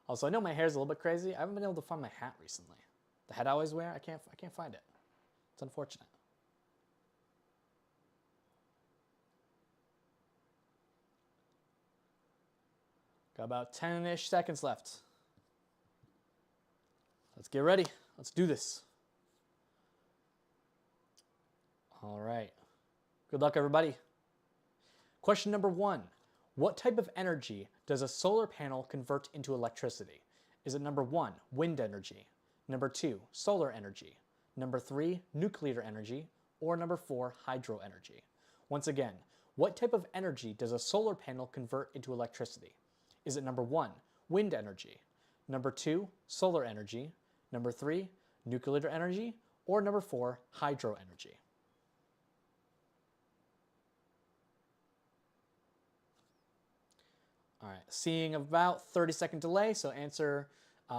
Also, I know my hair is a little bit crazy. I haven't been able to find my hat recently. The hat I always wear, I can't find it. It's unfortunate. Got about 10-ish seconds left. Let's get ready. Let's do this. All right. Good luck, everybody. Question number 1. What type of energy does a solar panel convert into electricity? Is it number 1, wind energy, number 2, solar energy, number 3, nuclear energy, or number 4, hydro energy? Once again, what type of energy does a solar panel convert into electricity? Is it number 1, wind energy, number 2, solar energy, number 3, nuclear energy, or number 4, hydro energy? All right, seeing about 30-second delay, so answer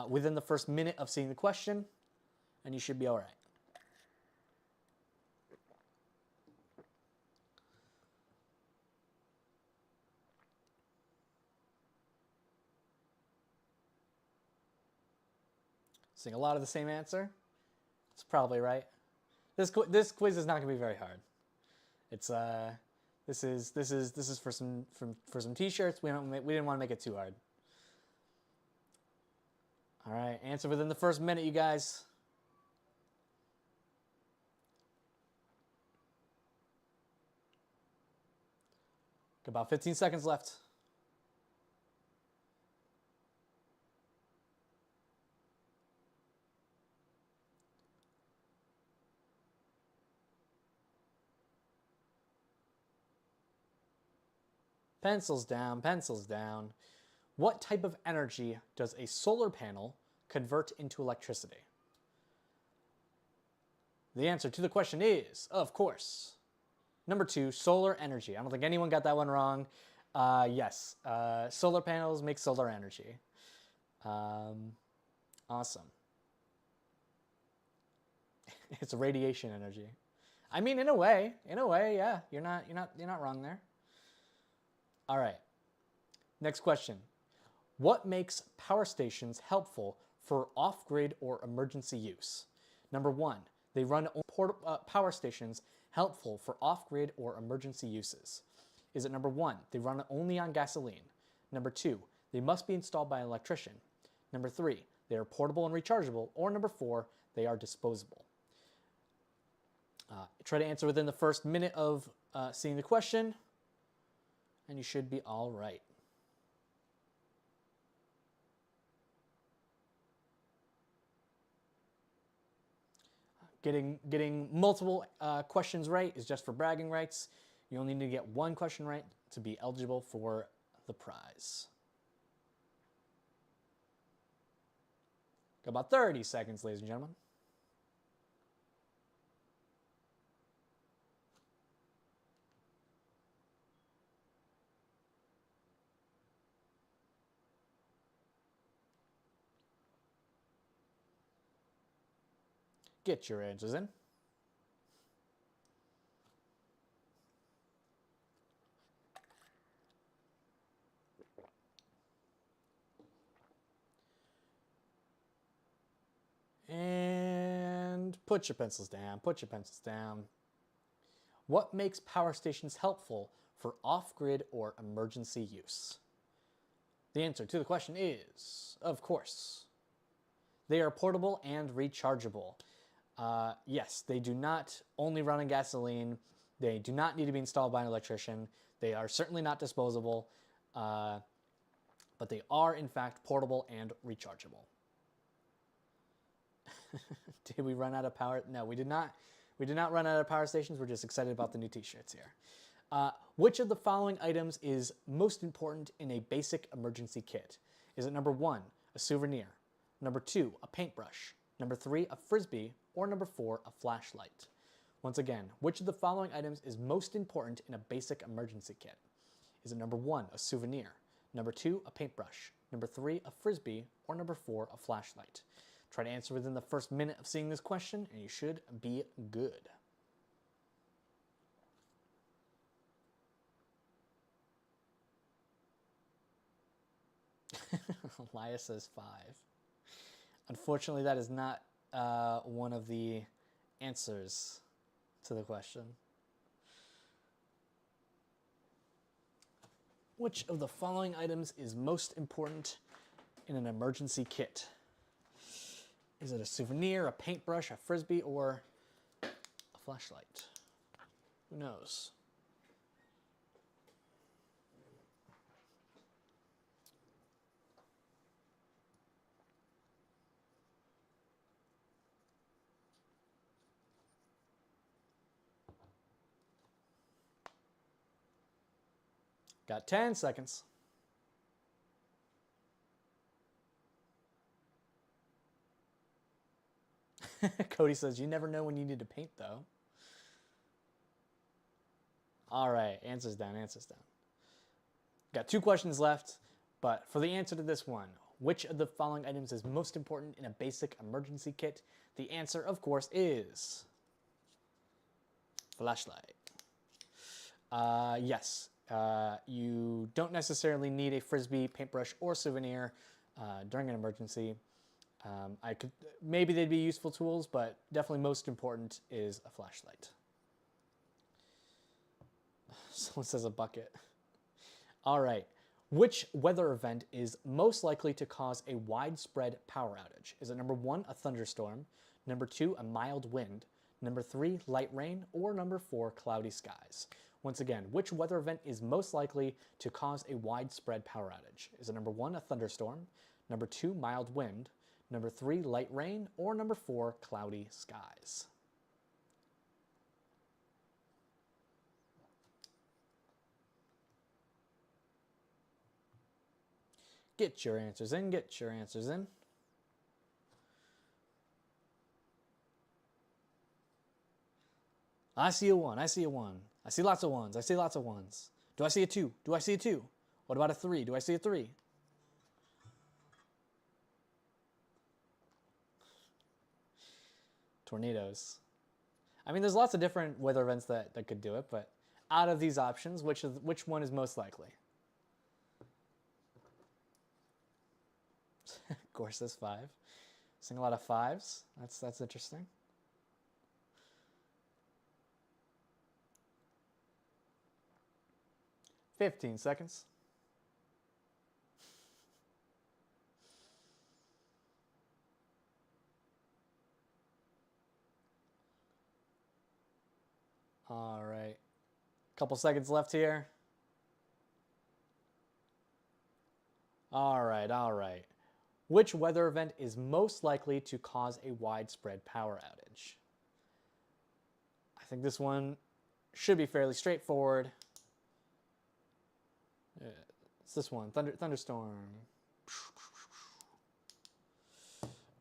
within the first minute of seeing the question, and you should be all right. Seeing a lot of the same answer. It's probably right. This quiz is not going to be very hard. It's this is for some t-shirts. We didn't want to make it too hard. All right, answer within the first minute, you guys. Got about 15 seconds left. Pencils down, pencils down. What type of energy does a solar panel convert into electricity? The answer to the question is, of course, number 2, solar energy. I don't think anyone got that one wrong. Yes, solar panels make solar energy. Awesome. It's radiation energy. I mean, in a way, yeah, you're not wrong there. All right. Next question. What makes power stations helpful for off-grid or emergency use? Number 1, they run power stations helpful for off-grid or emergency uses. Is it number 1, they run only on gasoline? Number 2, they must be installed by an electrician? Number 3, they are portable and rechargeable? Or number 4, they are disposable? Try to answer within the first minute of seeing the question, and you should be all right. Getting multiple questions right is just for bragging rights. You only need to get one question right to be eligible for the prize. Got about 30 seconds, ladies and gentlemen. Get your answers in. And put your pencils down, put your pencils down. What makes power stations helpful for off-grid or emergency use? The answer to the question is, of course, they are portable and rechargeable. Yes, they do not only run on gasoline. They do not need to be installed by an electrician. They are certainly not disposable, but they are, in fact, portable and rechargeable. Did we run out of power? No, we did not. We did not run out of power stations. We're just excited about the new t-shirts here. Which of the following items is most important in a basic emergency kit? Is it number 1, a souvenir, number 2, a paintbrush, number 3, a frisbee, or number 4, a flashlight? Once again, which of the following items is most important in a basic emergency kit? Is it number 1, a souvenir, number 2, a paintbrush, number 3, a frisbee, or number 4, a flashlight? Try to answer within the first minute of seeing this question, and you should be good. Elias says 5. Unfortunately, that is not one of the answers to the question. Which of the following items is most important in an emergency kit? Is it a souvenir, a paintbrush, a frisbee, or a flashlight? Who knows? Got 10 seconds. Cody says, you never know when you need to paint, though. All right, answers down, answers down. Got 2 questions left, but for the answer to this one, which of the following items is most important in a basic emergency kit? The answer, of course, is flashlight. Yes. You don't necessarily need a frisbee, paintbrush, or souvenir during an emergency. Maybe they'd be useful tools, but definitely most important is a flashlight. Someone says a bucket. All right. Which weather event is most likely to cause a widespread power outage? Is it number 1, a thunderstorm, number 2, a mild wind, number 3, light rain, or number 4, cloudy skies? Once again, which weather event is most likely to cause a widespread power outage? Is it number 1, a thunderstorm, number 2, mild wind, number 3, light rain, or number 4, cloudy skies? Get your answers in, get your answers in. I see a 1, I see a 1. I see lots of 1s, I see lots of 1s. Do I see a 2? Do I see a 2? What about a 3? Do I see a 3? Tornadoes. I mean, there's lots of different weather events that could do it, but out of these options, which one is most likely? Gore says 5. Seeing a lot of 5s. That's interesting. $15 seconds. All right. Couple seconds left here. All right, all right. Which weather event is most likely to cause a widespread power outage? I think this one should be fairly straightforward. It's this one, thunderstorm.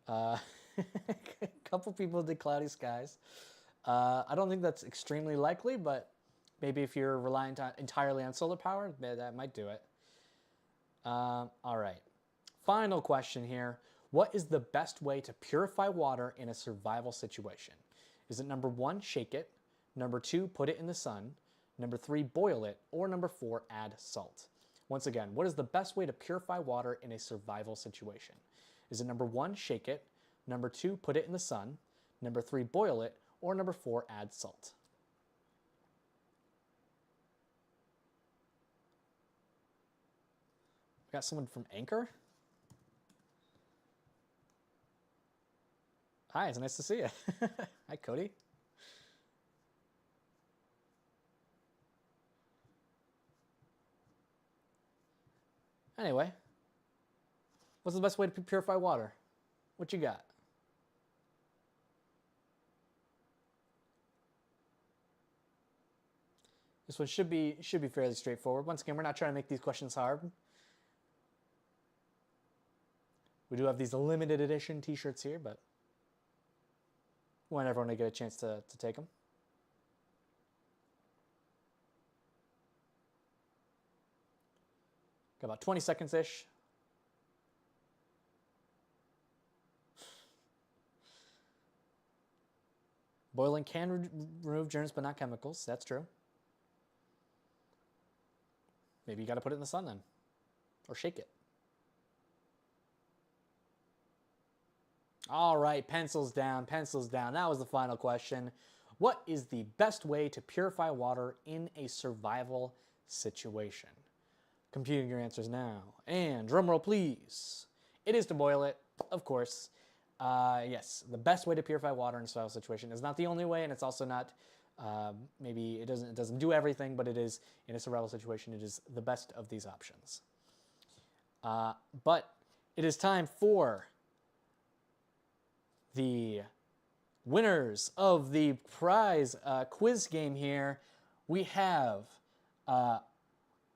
A couple people did cloudy skies. I don't think that's extremely likely, but maybe if you're reliant entirely on solar power, that might do it. All right. Final question here. What is the best way to purify water in a survival situation? Is it number 1, shake it, number 2, put it in the sun, number 3, boil it, or number 4, add salt? Once again, what is the best way to purify water in a survival situation? Is it number 1, shake it, number 2, put it in the sun, number 3, boil it, or number 4, add salt? got someone from Anchor. Hi, it's nice to see you. Hi, Cody. Anyway, what's the best way to purify water? What you got? This one should be fairly straightforward. Once again, we're not trying to make these questions hard. We do have these limited edition t-shirts here, but we want everyone to get a chance to take them. Got about 20 seconds-ish. Boiling can remove germs, but not chemicals. That's true. Maybe you got to put it in the sun then, or shake it. All right, pencils down, pencils down. That was the final question. What is the best way to purify water in a survival situation? Computing your answers now. And drum roll, please. It is to boil it, of course. Yes, the best way to purify water in a survival situation is not the only way, and it's also not, maybe it doesn't do everything, but it is, in a survival situation, it is the best of these options. But it is time for the winners of the prize quiz game here. We have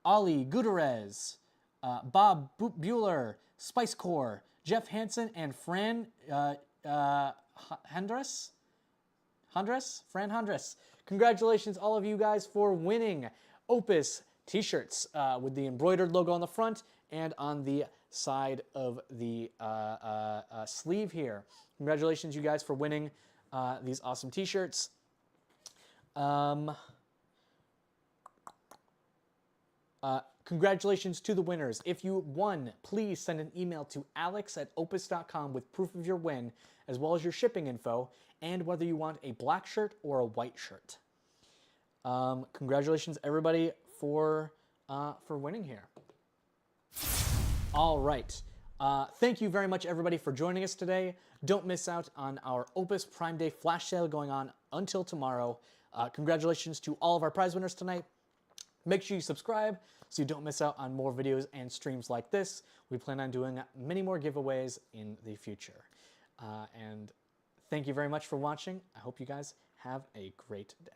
Ali Gutierrez, Bob Bueller, Spice Core, Jeff Hansen, and Fran Handres. Fran Handres. Congratulations, all of you guys, for winning Opus t-shirts with the embroidered logo on the front and on the side of the sleeve here. Congratulations, you guys, for winning these awesome t-shirts. Congratulations to the winners. If you won, please send an email to alex@opus.com with proof of your win, as well as your shipping info, and whether you want a black shirt or a white shirt. Congratulations, everybody, for winning here. All right. Thank you very much, everybody, for joining us today. Don't miss out on our Opus Prime Day flash sale going on until tomorrow. Congratulations to all of our prize winners tonight. Make sure you subscribe so you don't miss out on more videos and streams like this. We plan on doing many more giveaways in the future. And thank you very much for watching. I hope you guys have a great day.